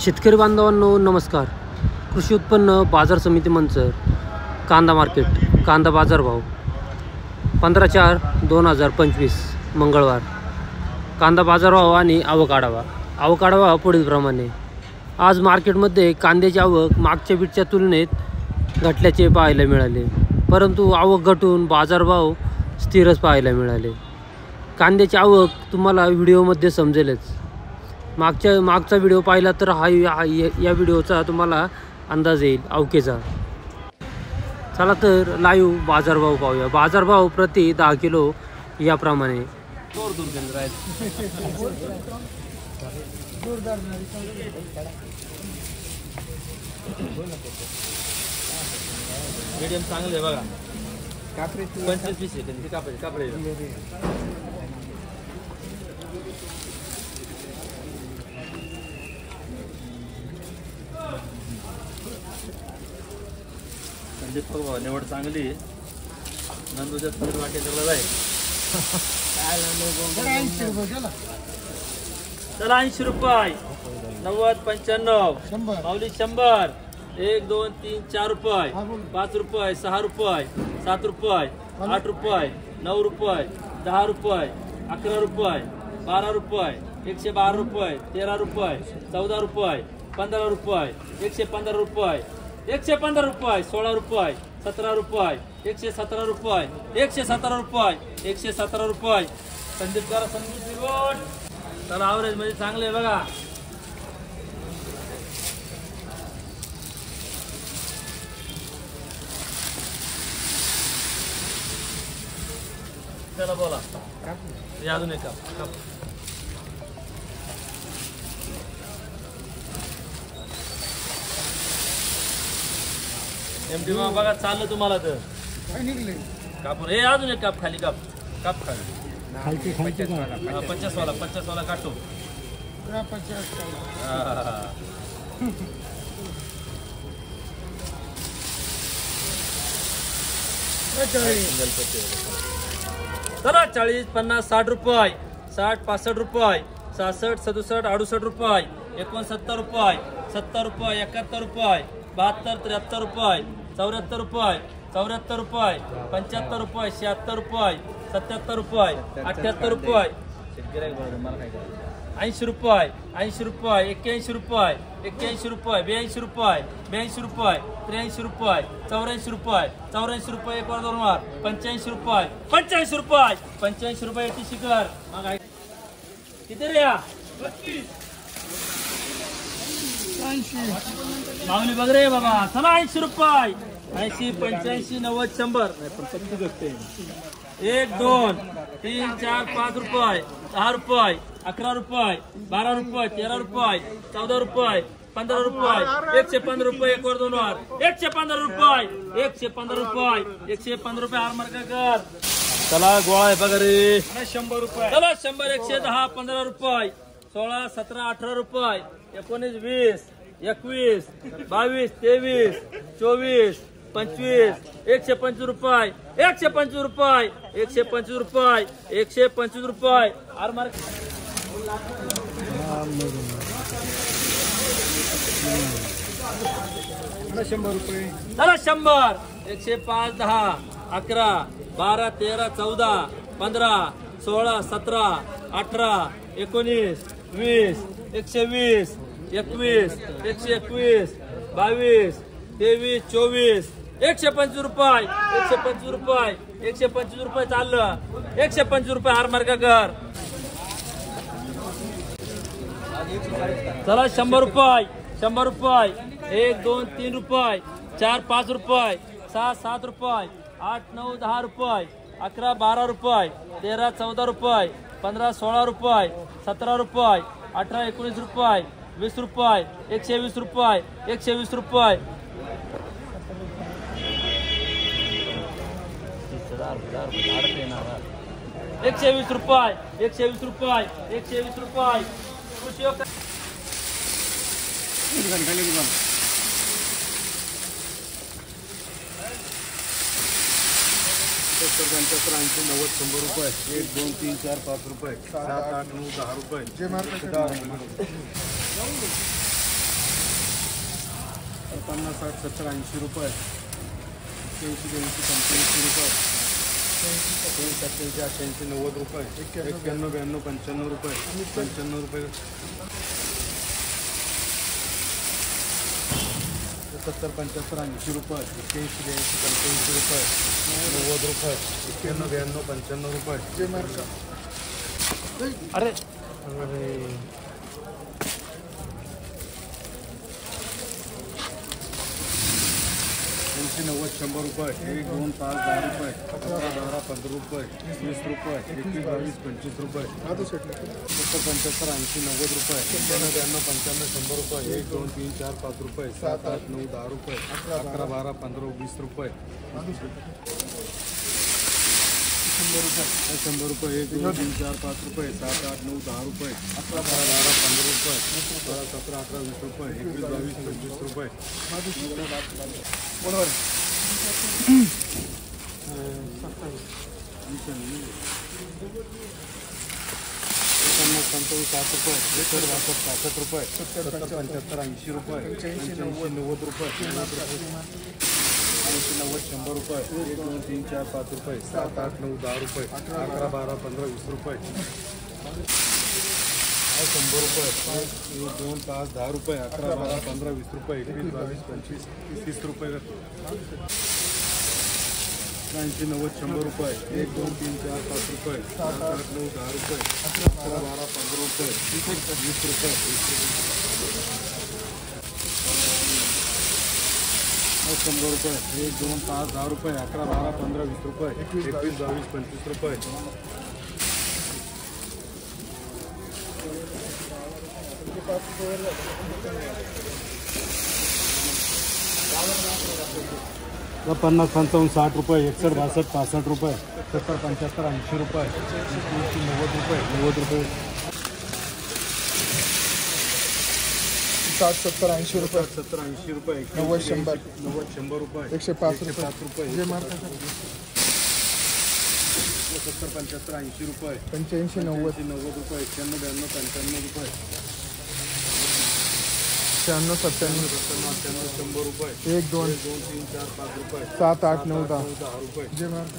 शेतकरी बांधवांनो नमस्कार. कृषी उत्पन्न बाजार समिती मंचर कांदा मार्केट कांदा बाजारभाव 15/4/2025 मंगळवार. कांदा बाजारभाव आणि आवक आढावा पुढीलप्रमाणे. आज मार्केटमध्ये कांद्याची आवक मागच्या बीटच्या तुलनेत घटल्याचे पाहायला मिळाले, परंतु आवक घटून बाजारभाव स्थिरच पाहायला मिळाले. कांद्याची आवक तुम्हाला व्हिडिओमध्ये समजेलच. मागचा व्हिडिओ पाहिला तर या व्हिडिओचा तुम्हाला अंदाज येईल अवकेचा. चला तर लाईव्ह बाजारभाव पाहूया. बाजारभाव प्रति 10 किलो याप्रमाणे. मीडियम चांगले बघा. 25 सेकंद कापडे. संदीप भाऊ निवड चांगली. नंदूच्या थोडी वाटे करला जाईल. चला 80 रुपये. 90 95 माऊली 100. 1 2 3 4 रुपये. 5 रुपये. 6 रुपये. 7 रुपये. 8 रुपये. 9 रुपये. 10 रुपये. 11 रुपये. 12 रुपये. 112 रुपये. 13 रुपये. 14 रुपये. 15 रुपये. 115 रुपये. 115 रुपये. 16 रुपये. 17 रुपये. 117 रुपये. 117 रुपये. 117 रुपये. संदीप करा संदीप रिपोर्ट. चला ॲव्हरेज मध्ये चांगले बघा. चला बोला. अजून एक काप. एमडी बघा चाललं तुम्हाला तर कापून. हे अजून एक काप खाली. काप खाली 50 वाला काटो. चला 40 50 60 रुपये. 60 65 रुपये. 66 67 68 रुपये. 69 रुपये. 70 रुपये. 71 रुपये. 72 73 रुपये. 74 रुपये. 74 रुपये. 75 रुपये. 76 रुपये. 77 रुपये. 78 रुपये. 80 रुपये. 80 रुपये. 81 रुपये. 81 रुपये. 82 रुपये. 82 रुपये. 83 रुपये. 84 रुपये. 84 रुपये. 1 वर 2 वर. 85 रुपये. 85 रुपये. 85 रुपये. ती शिखर किती रे? मागणी बघ रे बाबा. चला 80 रुपये. 80 85 90 100. 1 2 3 4 5 रुपये. 10 रुपये. 11 रुपये. 12 रुपये. 13 रुपये. 14 रुपये. 15 रुपये. 115 रुपये. 1 वर 2 वर. 115 रुपये. 115 रुपये. 115 रुपये. आरमार का कर. चला गोळा आहे बघा रे. 100 रुपये. चला 100 110 15 रुपये. 16 17 18 रुपये. 19 20 21 22 23 24 25 125 रुपये. 125 रुपये. 125 रुपये. 125 रुपये. आरमार 100 रुपये. चला 100 105 10 11 12 13 14 15 16 17 18 19 20 120 21 121 22 23 24 125 रुपये. 125 रुपये. 125 रुपये चाललं. 125 रुपये हार का कर. चला 100 रुपये. 100 रुपये. 1 2 3 रुपये. 4 5 रुपये. 6 7 रुपये. 8 9 10 रुपये. 11 12 रुपये. 13 14 रुपये. 15 16 रुपये. 17 रुपये. 18 19 रुपये. 20 रुपये. 120 रुपये. 120 रुपये. 120 रुपये. 120 रुपये. 120 रुपये. ₹70 90 100 रुपये 1 2 3 4 5 रुपये 7 8 9 10 रुपये 50, 60, 70, 80 रुपये. 81, 82, 85 रुपये. 87, 88, 90 रुपये. 91, 92, 95 रुपये. 95 रुपये. 70, 75, 80 रुपये. 81, 82, 85 रुपये. 90 रुपये. 91, 92, 95 रुपये. अरे अरे 80, 90, 100 रुपये. 1, 2, 5, 10 रुपये. 11, 12, 15 रुपये. 20 रुपये. 21, 22, 25 रुपये. 70, 75, 80, 90 रुपये. 91, 92, 95, 100 रुपये. 1, 2, 3, 4, 5 रुपये. 7, 8, 9, 10 रुपये. 11, 12, 15, 20 रुपये. 100 रुपये. 1, 2, 3, 4, 5 रुपये. 7, 8, 9, 10 रुपये. 11, 12, 15 रुपये. 16, 17, 18, 20 रुपये. 21, 22, 25 रुपये. 50, 55, 60 रुपये. 1, 62, 65 रुपये. 70, 75, 80 रुपये. 85, 90 रुपये. 80, 90, 100 रुपये. 1, 2, 3, 4, 5 रुपये. 7, 8, 9, 10 रुपये. 11, 12, 15, 20 रुपये. 100 रुपये. 1, 2, 5, 10 रुपये. 11, 12, 15, 20 रुपये. 21, 22, 25, 30 रुपये. 80, 90, 100 रुपये. 1, 2, 3, 4, 5 रुपये. 7, 8, 9, 10 रुपये. 11, 12, 15 रुपये. 20 रुपये. 100 रुपये. 1, 2, 5, 10 रुपये. 11, 12, 15, 20 रुपये. 21, 22, 25 रुपये. 50, 55, 60 रुपये. 61, 62, 65 रुपये. 70, 75, 80 रुपये. 90 रुपये. 90 रुपये. 60, 70, 80 रुपये. 70, 80 रुपये. 90, 100. 90, 100 रुपये. 105 रुपये. 105 रुपये. जे मार्क 70, 75, 80 रुपये. 85, 90. 90 रुपये. 91, 92, 95 रुपये. 96, 97. 97, 100 रुपये. 1, 2, 2, 3, 4, 5 रुपये. 7, 8, 9, 10. 10 रुपये. जे मार्क